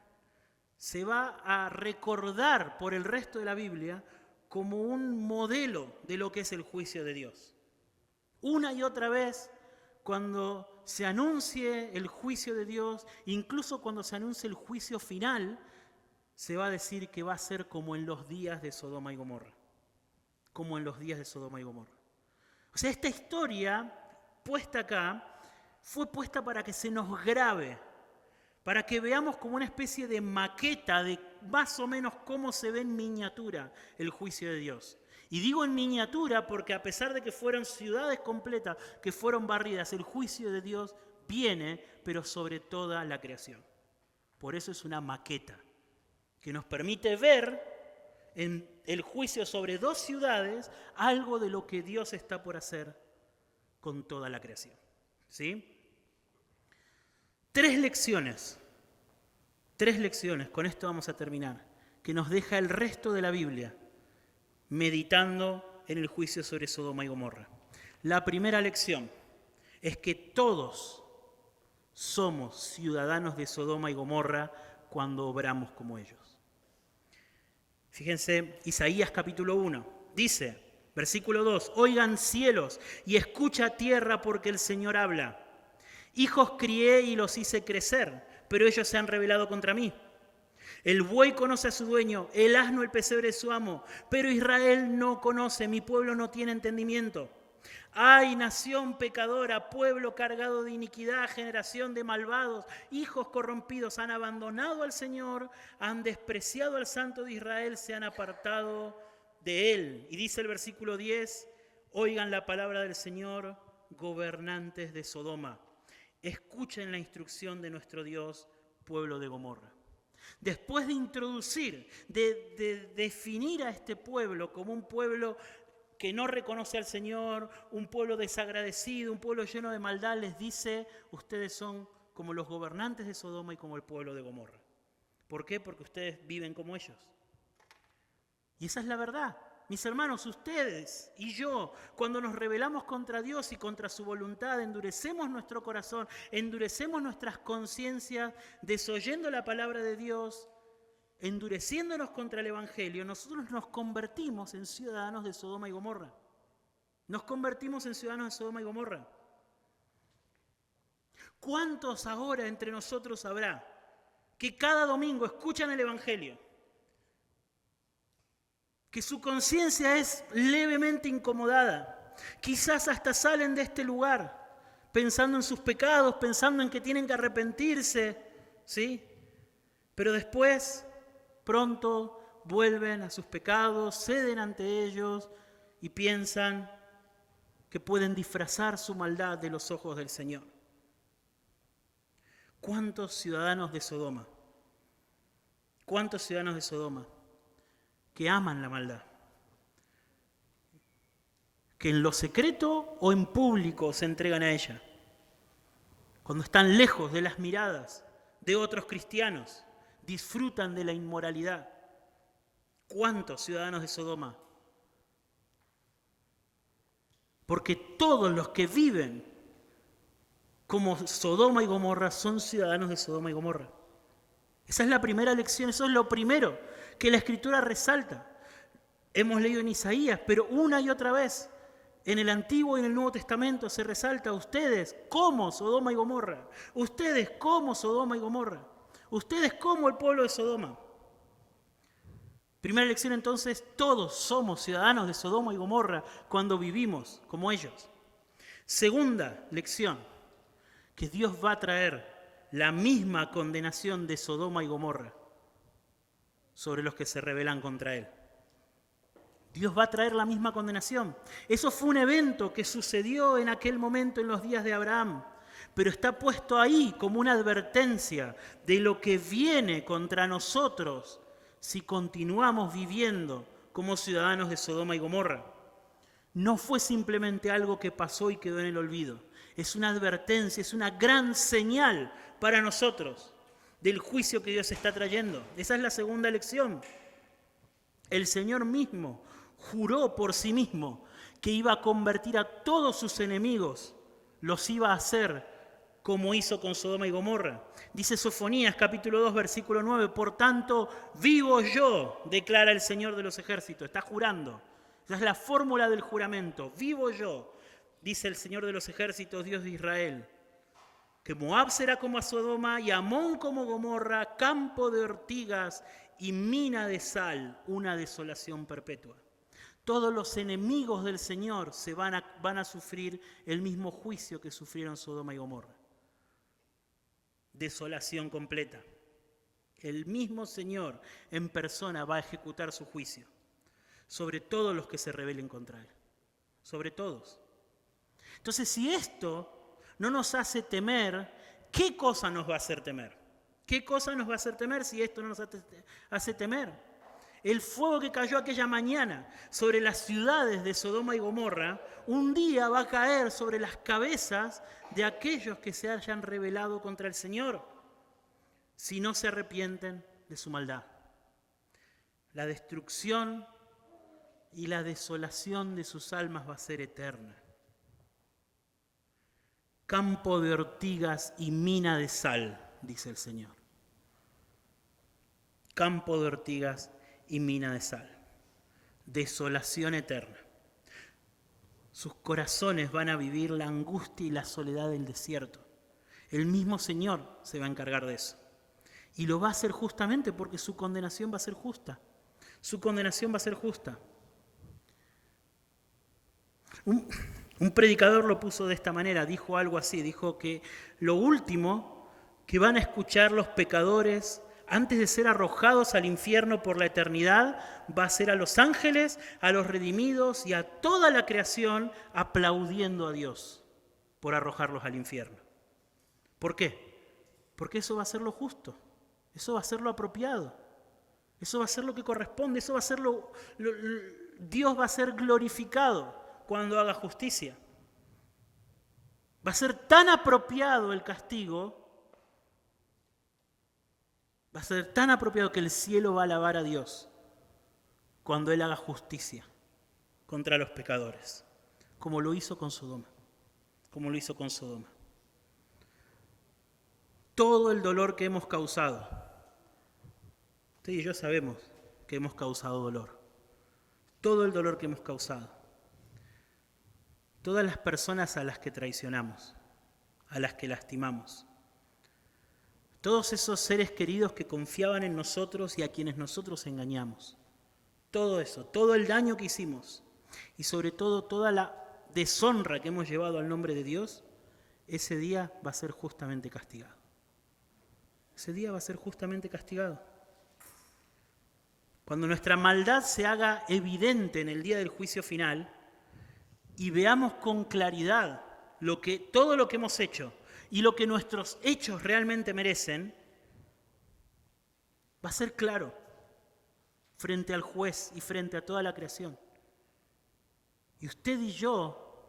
Speaker 1: Se va a recordar por el resto de la Biblia como un modelo de lo que es el juicio de Dios. Una y otra vez, cuando se anuncie el juicio de Dios, incluso cuando se anuncie el juicio final, se va a decir que va a ser como en los días de Sodoma y Gomorra. Como en los días de Sodoma y Gomorra. O sea, esta historia puesta acá fue puesta para que se nos grabe, para que veamos como una especie de maqueta de más o menos cómo se ve en miniatura el juicio de Dios. Y digo en miniatura porque a pesar de que fueron ciudades completas que fueron barridas, el juicio de Dios viene, pero sobre toda la creación. Por eso es una maqueta que nos permite ver en el juicio sobre dos ciudades algo de lo que Dios está por hacer con toda la creación. ¿Sí? Tres lecciones, con esto vamos a terminar, que nos deja el resto de la Biblia meditando en el juicio sobre Sodoma y Gomorra. La primera lección es que todos somos ciudadanos de Sodoma y Gomorra cuando obramos como ellos. Fíjense, Isaías capítulo 1, dice, versículo 2, oigan cielos y escucha tierra porque el Señor habla. Hijos crié y los hice crecer, pero ellos se han rebelado contra mí. El buey conoce a su dueño, el asno el pesebre de su amo, pero Israel no conoce, mi pueblo no tiene entendimiento. ¡Ay, nación pecadora, pueblo cargado de iniquidad, generación de malvados, hijos corrompidos! Han abandonado al Señor, han despreciado al Santo de Israel, se han apartado de Él. Y dice el versículo 10, oigan la palabra del Señor, gobernantes de Sodoma. Escuchen la instrucción de nuestro Dios, pueblo de Gomorra. Después de introducir, de definir a este pueblo como un pueblo que no reconoce al Señor, un pueblo desagradecido, un pueblo lleno de maldad, les dice, ustedes son como los gobernantes de Sodoma y como el pueblo de Gomorra. ¿Por qué? Porque ustedes viven como ellos. Y esa es la verdad. Mis hermanos, ustedes y yo, cuando nos rebelamos contra Dios y contra su voluntad, endurecemos nuestro corazón, endurecemos nuestras conciencias, desoyendo la palabra de Dios, endureciéndonos contra el Evangelio, nosotros nos convertimos en ciudadanos de Sodoma y Gomorra. Nos convertimos en ciudadanos de Sodoma y Gomorra. ¿Cuántos ahora entre nosotros habrá que cada domingo escuchan el Evangelio? Que su conciencia es levemente incomodada. Quizás hasta salen de este lugar pensando en sus pecados, pensando en que tienen que arrepentirse, ¿sí? Pero después, pronto, vuelven a sus pecados, ceden ante ellos y piensan que pueden disfrazar su maldad de los ojos del Señor. ¿Cuántos ciudadanos de Sodoma? ¿Cuántos ciudadanos de Sodoma que aman la maldad? Que en lo secreto o en público se entregan a ella. Cuando están lejos de las miradas de otros cristianos, disfrutan de la inmoralidad. ¿Cuántos ciudadanos de Sodoma? Porque todos los que viven como Sodoma y Gomorra son ciudadanos de Sodoma y Gomorra. Esa es la primera lección, eso es lo primero que la Escritura resalta. Hemos leído en Isaías, pero una y otra vez en el Antiguo y en el Nuevo Testamento se resalta ustedes como Sodoma y Gomorra, ustedes como Sodoma y Gomorra, ustedes como el pueblo de Sodoma. Primera lección entonces, todos somos ciudadanos de Sodoma y Gomorra cuando vivimos como ellos. Segunda lección, que Dios va a traer la misma condenación de Sodoma y Gomorra sobre los que se rebelan contra Él. Dios va a traer la misma condenación. Eso fue un evento que sucedió en aquel momento en los días de Abraham, pero está puesto ahí como una advertencia de lo que viene contra nosotros si continuamos viviendo como ciudadanos de Sodoma y Gomorra. No fue simplemente algo que pasó y quedó en el olvido. Es una advertencia, es una gran señal para nosotros del juicio que Dios está trayendo. Esa es la segunda lección. El Señor mismo juró por sí mismo que iba a convertir a todos sus enemigos, los iba a hacer como hizo con Sodoma y Gomorra. Dice Sofonías capítulo 2 versículo 9, por tanto, vivo yo, declara el Señor de los ejércitos. Está jurando. Esa es la fórmula del juramento. Vivo yo, dice el Señor de los ejércitos, Dios de Israel, que Moab será como a Sodoma y Amón como Gomorra, campo de ortigas y mina de sal, una desolación perpetua. Todos los enemigos del Señor van a sufrir el mismo juicio que sufrieron Sodoma y Gomorra. Desolación completa. El mismo Señor en persona va a ejecutar su juicio sobre todos los que se rebelen contra Él. Sobre todos. Entonces, si esto no nos hace temer, ¿qué cosa nos va a hacer temer? ¿Qué cosa nos va a hacer temer si esto no nos hace temer? El fuego que cayó aquella mañana sobre las ciudades de Sodoma y Gomorra, un día va a caer sobre las cabezas de aquellos que se hayan rebelado contra el Señor, si no se arrepienten de su maldad. La destrucción y la desolación de sus almas va a ser eterna. Campo de ortigas y mina de sal, dice el Señor. Campo de ortigas y mina de sal. Desolación eterna. Sus corazones van a vivir la angustia y la soledad del desierto. El mismo Señor se va a encargar de eso. Y lo va a hacer justamente porque su condenación va a ser justa. Su condenación va a ser justa. Un predicador lo puso de esta manera, dijo algo así, dijo que lo último que van a escuchar los pecadores antes de ser arrojados al infierno por la eternidad va a ser a los ángeles, a los redimidos y a toda la creación aplaudiendo a Dios por arrojarlos al infierno. ¿Por qué? Porque eso va a ser lo justo, eso va a ser lo apropiado, eso va a ser lo que corresponde, eso va a ser Dios va a ser glorificado cuando haga justicia. Va a ser tan apropiado el castigo, va a ser tan apropiado que el cielo va a alabar a Dios cuando Él haga justicia contra los pecadores, como lo hizo con Sodoma, como lo hizo con Sodoma. Todo el dolor que hemos causado, usted y yo sabemos que hemos causado dolor, todo el dolor que hemos causado, todas las personas a las que traicionamos, a las que lastimamos, todos esos seres queridos que confiaban en nosotros y a quienes nosotros engañamos, todo eso, todo el daño que hicimos y sobre todo toda la deshonra que hemos llevado al nombre de Dios, ese día va a ser justamente castigado. Ese día va a ser justamente castigado. Cuando nuestra maldad se haga evidente en el día del juicio final y veamos con claridad todo lo que hemos hecho y lo que nuestros hechos realmente merecen, va a ser claro frente al juez y frente a toda la creación. Y usted y yo,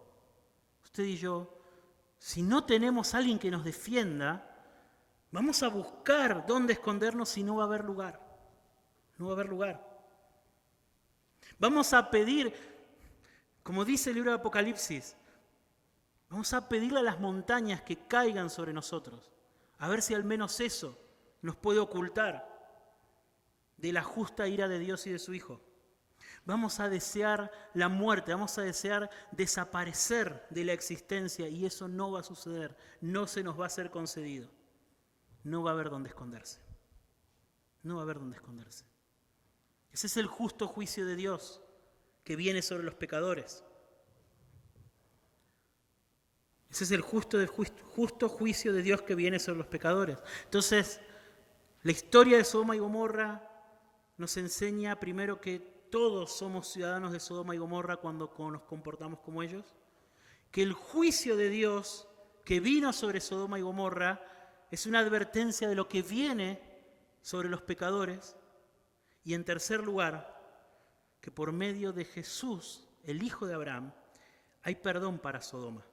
Speaker 1: si no tenemos a alguien que nos defienda, vamos a buscar dónde escondernos y no va a haber lugar. No va a haber lugar. Vamos a pedir, como dice el libro de Apocalipsis, vamos a pedirle a las montañas que caigan sobre nosotros, a ver si al menos eso nos puede ocultar de la justa ira de Dios y de su Hijo. Vamos a desear la muerte, vamos a desear desaparecer de la existencia y eso no va a suceder, no se nos va a ser concedido. No va a haber dónde esconderse. No va a haber dónde esconderse. Ese es el justo juicio de Dios que viene sobre los pecadores. Ese es el justo juicio de Dios que viene sobre los pecadores. Entonces, la historia de Sodoma y Gomorra nos enseña primero que todos somos ciudadanos de Sodoma y Gomorra cuando nos comportamos como ellos, que el juicio de Dios que vino sobre Sodoma y Gomorra es una advertencia de lo que viene sobre los pecadores, y en tercer lugar, que por medio de Jesús, el Hijo de Abraham, hay perdón para Sodoma.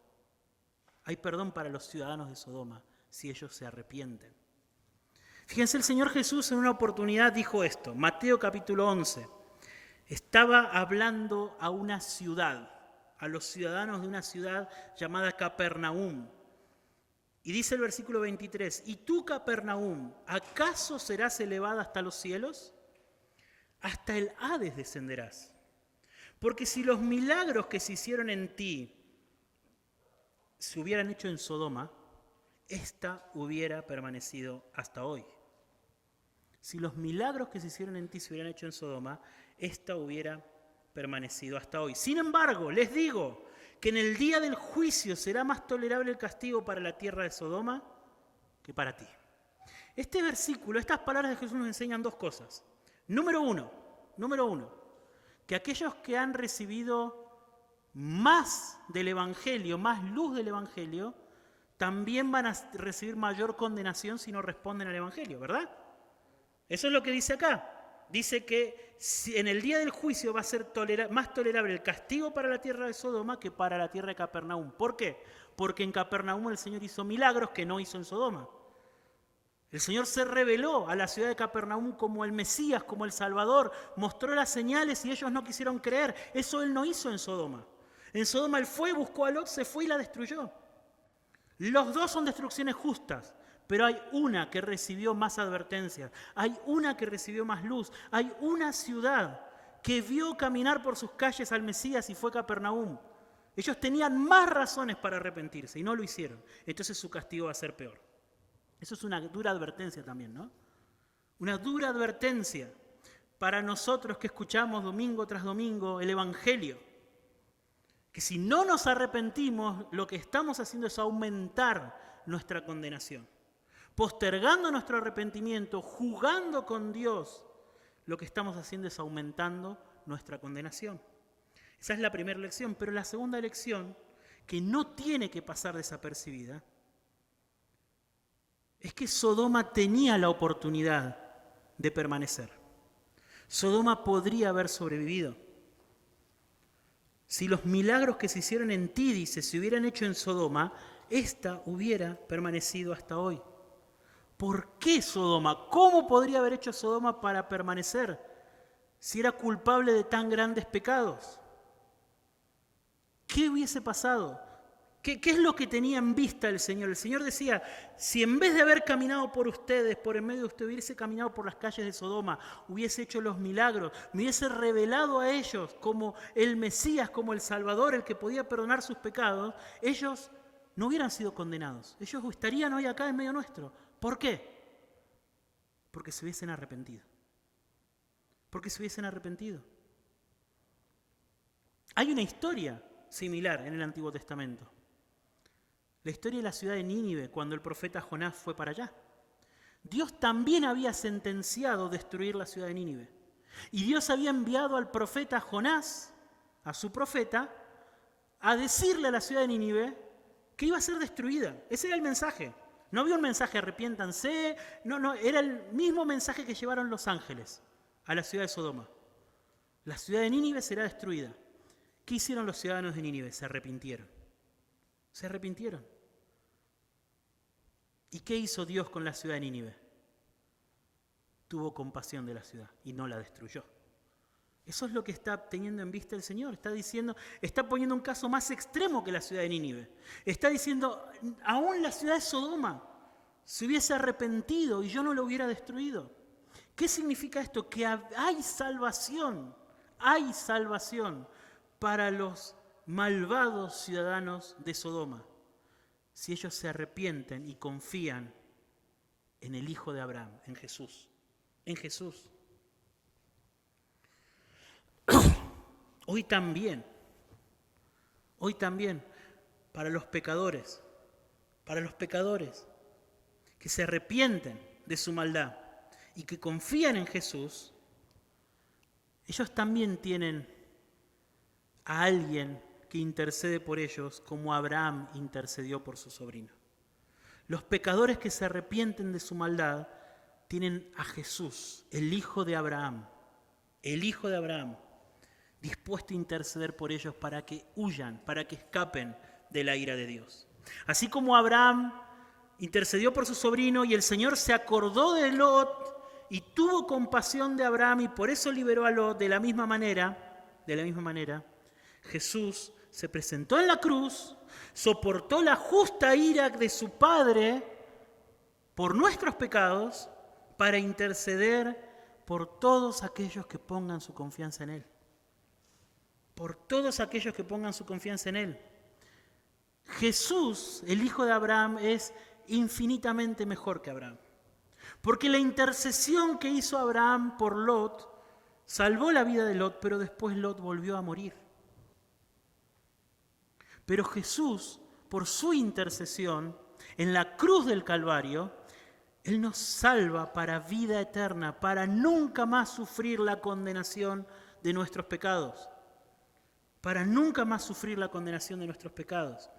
Speaker 1: Hay perdón para los ciudadanos de Sodoma si ellos se arrepienten. Fíjense, el Señor Jesús en una oportunidad dijo esto, Mateo capítulo 11. Estaba hablando a una ciudad a los ciudadanos de una ciudad llamada Capernaum. Y dice el versículo 23, ¿y tú, Capernaum, acaso serás elevada hasta los cielos? Hasta el Hades descenderás. Porque si los milagros que se hicieron en ti se hubieran hecho en Sodoma, ésta hubiera permanecido hasta hoy. Si los milagros que se hicieron en ti se hubieran hecho en Sodoma, ésta hubiera permanecido hasta hoy. Sin embargo, les digo que en el día del juicio será más tolerable el castigo para la tierra de Sodoma que para ti. Este versículo, estas palabras de Jesús nos enseñan dos cosas. Número uno, que aquellos que han recibido más del Evangelio, más luz del Evangelio, también van a recibir mayor condenación si no responden al Evangelio, ¿verdad? Eso es lo que dice acá. Dice que en el día del juicio va a ser más tolerable el castigo para la tierra de Sodoma que para la tierra de Capernaum. ¿Por qué? Porque en Capernaum el Señor hizo milagros que no hizo en Sodoma. El Señor se reveló a la ciudad de Capernaum como el Mesías, como el Salvador, mostró las señales y ellos no quisieron creer. Eso Él no hizo en Sodoma. En Sodoma Él fue, buscó a Lot, se fue y la destruyó. Los dos son destrucciones justas, pero hay una que recibió más advertencias, hay una que recibió más luz, hay una ciudad que vio caminar por sus calles al Mesías y fue Capernaum. Ellos tenían más razones para arrepentirse y no lo hicieron. Entonces su castigo va a ser peor. Eso es una dura advertencia también, ¿no? Una dura advertencia para nosotros que escuchamos domingo tras domingo el Evangelio. Que si no nos arrepentimos, lo que estamos haciendo es aumentar nuestra condenación. Postergando nuestro arrepentimiento, jugando con Dios, lo que estamos haciendo es aumentando nuestra condenación. Esa es la primera lección, pero la segunda lección, que no tiene que pasar desapercibida, es que Sodoma tenía la oportunidad de permanecer. Sodoma podría haber sobrevivido. Si los milagros que se hicieron en ti, dice, se hubieran hecho en Sodoma, ésta hubiera permanecido hasta hoy. ¿Por qué Sodoma? ¿Cómo podría haber hecho Sodoma para permanecer si era culpable de tan grandes pecados? ¿Qué hubiese pasado? ¿Qué es lo que tenía en vista el Señor? El Señor decía, si en vez de haber caminado por ustedes, por en medio de ustedes, hubiese caminado por las calles de Sodoma, hubiese hecho los milagros, me hubiese revelado a ellos como el Mesías, como el Salvador, el que podía perdonar sus pecados, ellos no hubieran sido condenados. Ellos estarían hoy acá en medio nuestro. ¿Por qué? Porque se hubiesen arrepentido. Porque se hubiesen arrepentido. Hay una historia similar en el Antiguo Testamento. La historia de la ciudad de Nínive, cuando el profeta Jonás fue para allá. Dios también había sentenciado destruir la ciudad de Nínive. Y Dios había enviado al profeta Jonás, a su profeta, a decirle a la ciudad de Nínive que iba a ser destruida. Ese era el mensaje. No había un mensaje, arrepiéntanse. No, era el mismo mensaje que llevaron los ángeles a la ciudad de Sodoma. La ciudad de Nínive será destruida. ¿Qué hicieron los ciudadanos de Nínive? Se arrepintieron. Se arrepintieron. ¿Y qué hizo Dios con la ciudad de Nínive? Tuvo compasión de la ciudad y no la destruyó. Eso es lo que está teniendo en vista el Señor. Está diciendo, está poniendo un caso más extremo que la ciudad de Nínive. Está diciendo, aún la ciudad de Sodoma se hubiese arrepentido y yo no lo hubiera destruido. ¿Qué significa esto? Que hay salvación para los malvados ciudadanos de Sodoma, si ellos se arrepienten y confían en el Hijo de Abraham, en Jesús. En Jesús. Hoy también, para los pecadores que se arrepienten de su maldad y que confían en Jesús, ellos también tienen a alguien que intercede por ellos como Abraham intercedió por su sobrino. Los pecadores que se arrepienten de su maldad tienen a Jesús, el Hijo de Abraham, dispuesto a interceder por ellos para que huyan, para que escapen de la ira de Dios. Así como Abraham intercedió por su sobrino y el Señor se acordó de Lot y tuvo compasión de Abraham y por eso liberó a Lot, de la misma manera, Jesús se presentó en la cruz, soportó la justa ira de su Padre por nuestros pecados para interceder por todos aquellos que pongan su confianza en Él. Por todos aquellos que pongan su confianza en Él. Jesús, el hijo de Abraham, es infinitamente mejor que Abraham. Porque la intercesión que hizo Abraham por Lot salvó la vida de Lot, pero después Lot volvió a morir. Pero Jesús, por su intercesión en la cruz del Calvario, Él nos salva para vida eterna, para nunca más sufrir la condenación de nuestros pecados. Para nunca más sufrir la condenación de nuestros pecados.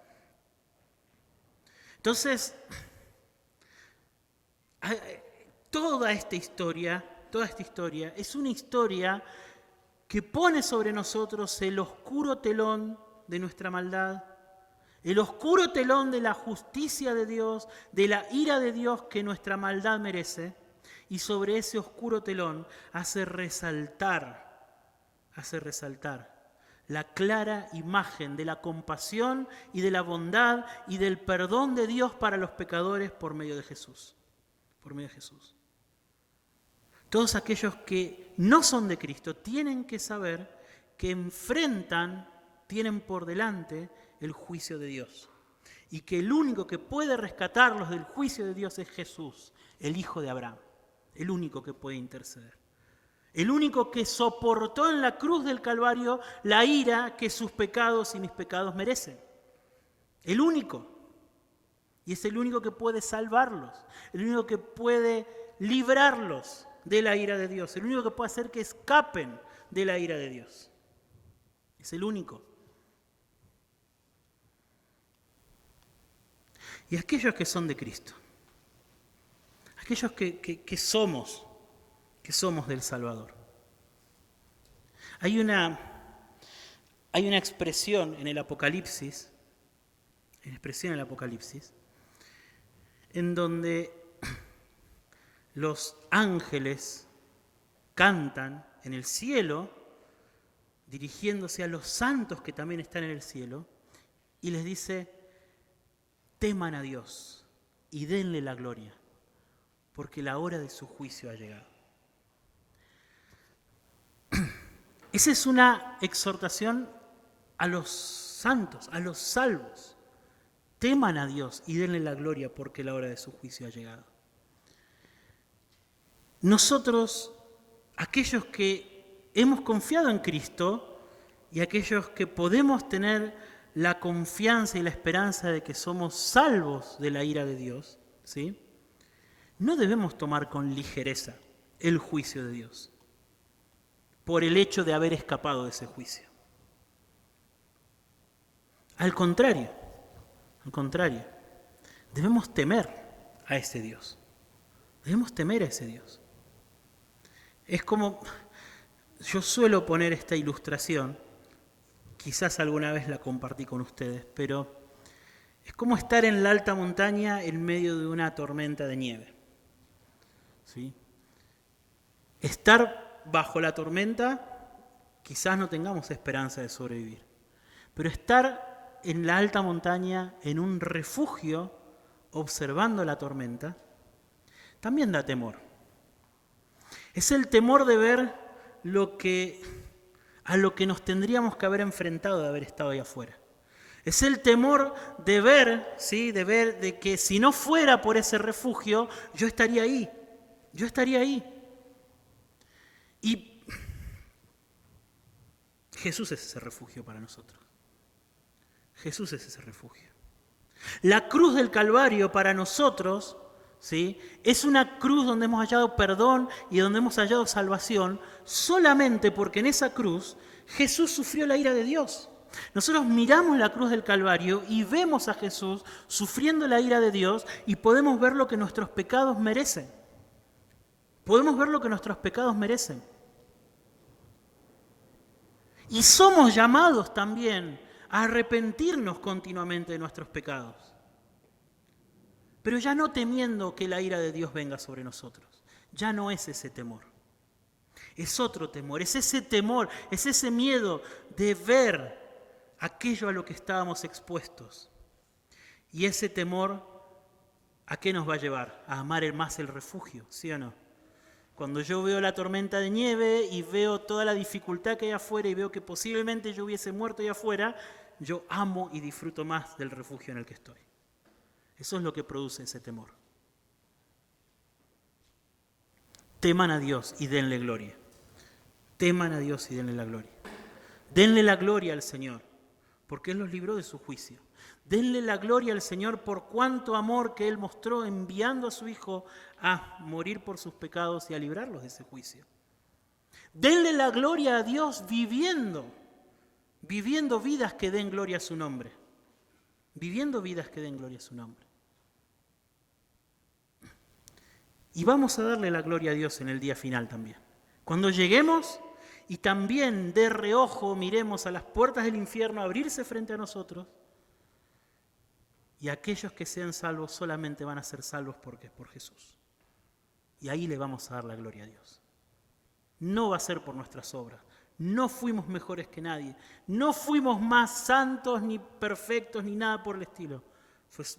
Speaker 1: Entonces, toda esta historia es una historia que pone sobre nosotros el oscuro telón de nuestra maldad, el oscuro telón de la justicia de Dios, de la ira de Dios que nuestra maldad merece, y sobre ese oscuro telón hace resaltar la clara imagen de la compasión y de la bondad y del perdón de Dios para los pecadores por medio de Jesús. Por medio de Jesús. Todos aquellos que no son de Cristo tienen que saber que tienen por delante el juicio de Dios. Y que el único que puede rescatarlos del juicio de Dios es Jesús, el hijo de Abraham. El único que puede interceder. El único que soportó en la cruz del Calvario la ira que sus pecados y mis pecados merecen. El único. Y es el único que puede salvarlos. El único que puede librarlos de la ira de Dios. El único que puede hacer que escapen de la ira de Dios. Es el único. Y aquellos que son de Cristo. Aquellos que somos del Salvador. Hay una expresión en el Apocalipsis, en donde los ángeles cantan en el cielo, dirigiéndose a los santos que también están en el cielo, y les dice: teman a Dios y denle la gloria, porque la hora de su juicio ha llegado. Esa es una exhortación a los santos, a los salvos. Teman a Dios y denle la gloria porque la hora de su juicio ha llegado. Nosotros, aquellos que hemos confiado en Cristo y aquellos que podemos tener la confianza y la esperanza de que somos salvos de la ira de Dios, ¿sí? No debemos tomar con ligereza el juicio de Dios por el hecho de haber escapado de ese juicio. Al contrario, debemos temer a ese Dios. Debemos temer a ese Dios. Es como, yo suelo poner esta ilustración, quizás alguna vez la compartí con ustedes, pero es como estar en la alta montaña en medio de una tormenta de nieve. ¿Sí? Estar bajo la tormenta, quizás no tengamos esperanza de sobrevivir, pero estar en la alta montaña, en un refugio, observando la tormenta, también da temor. Es el temor de ver a lo que nos tendríamos que haber enfrentado de haber estado ahí afuera. Es el temor de ver, ¿sí? de que si no fuera por ese refugio, yo estaría ahí. Y Jesús es ese refugio para nosotros. Jesús es ese refugio. La cruz del Calvario para nosotros, ¿sí? Es una cruz donde hemos hallado perdón y donde hemos hallado salvación solamente porque en esa cruz Jesús sufrió la ira de Dios. Nosotros miramos la cruz del Calvario y vemos a Jesús sufriendo la ira de Dios y podemos ver lo que nuestros pecados merecen. Y somos llamados también a arrepentirnos continuamente de nuestros pecados. Pero ya no temiendo que la ira de Dios venga sobre nosotros. Ya no es ese temor. Es otro temor, es ese temor, es ese miedo de ver aquello a lo que estábamos expuestos. Y ese temor, ¿a qué nos va a llevar? A amar más el refugio, ¿sí o no? Cuando yo veo la tormenta de nieve y veo toda la dificultad que hay afuera y veo que posiblemente yo hubiese muerto ahí afuera, yo amo y disfruto más del refugio en el que estoy. Eso es lo que produce ese temor. Teman a Dios y denle gloria. Teman a Dios y denle la gloria. Denle la gloria al Señor, porque Él los libró de su juicio. Denle la gloria al Señor por cuánto amor que Él mostró enviando a su Hijo a morir por sus pecados y a librarlos de ese juicio. Denle la gloria a Dios viviendo vidas que den gloria a su nombre. Viviendo vidas que den gloria a su nombre. Y vamos a darle la gloria a Dios en el día final también. Cuando lleguemos y también de reojo miremos a las puertas del infierno abrirse frente a nosotros, y aquellos que sean salvos solamente van a ser salvos porque es por Jesús. Y ahí le vamos a dar la gloria a Dios. No va a ser por nuestras obras. No fuimos mejores que nadie. No fuimos más santos, ni perfectos, ni nada por el estilo.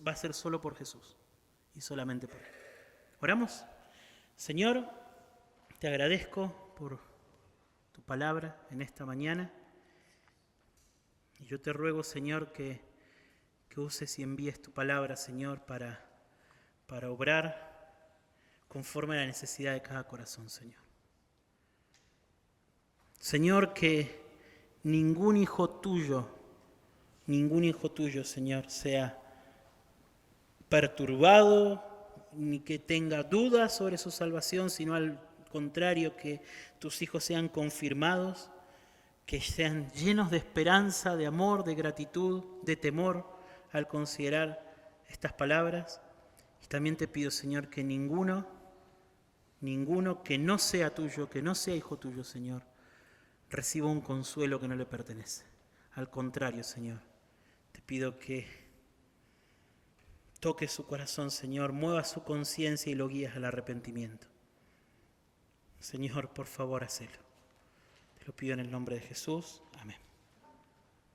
Speaker 1: Va a ser solo por Jesús. Y solamente por Él. ¿Oramos? Señor, te agradezco por tu palabra en esta mañana. Y yo te ruego, Señor, que uses y envíes tu palabra, Señor, para obrar conforme a la necesidad de cada corazón, Señor. Señor, que ningún hijo tuyo, Señor, sea perturbado, ni que tenga dudas sobre su salvación, sino al contrario, que tus hijos sean confirmados, que sean llenos de esperanza, de amor, de gratitud, de temor, al considerar estas palabras. Y también te pido, Señor, que ninguno que no sea tuyo, que no sea hijo tuyo, Señor, reciba un consuelo que no le pertenece. Al contrario, Señor, te pido que toques su corazón, Señor, muevas su conciencia y lo guíes al arrepentimiento. Señor, por favor, hacelo. Te lo pido en el nombre de Jesús. Amén.